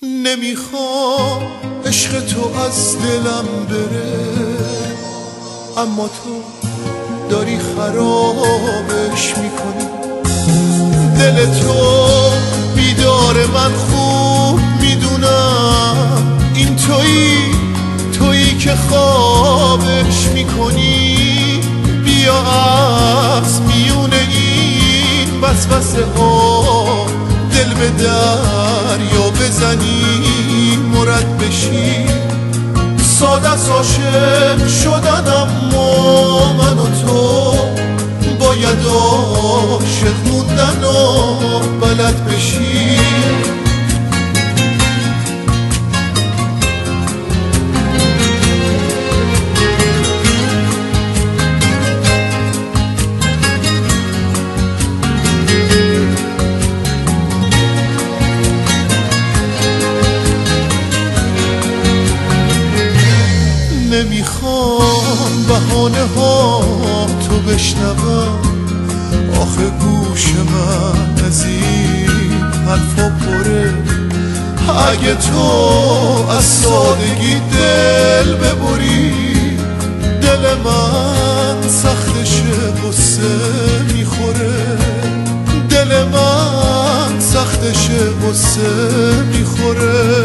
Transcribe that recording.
نمیخوام عشق تو از دلم بره، اما تو داری خرابش میکنی. دل تو بیدار، من خوب میدونم این تویی که خوابش میکنی. بیا از میون این وسوسه ها دل به دریا بزنی، مرد بشی. ساده عاشق شدن، اما من و تو باید عاشق موندن و بلد بشی. نمیخوام بهانه ها تو بشنوم، آخه گوش من از این حرفا پره. اگه تو از سادگی دل ببری، دل من سختشه غصه میخوره. دل من سختشه غصه میخوره.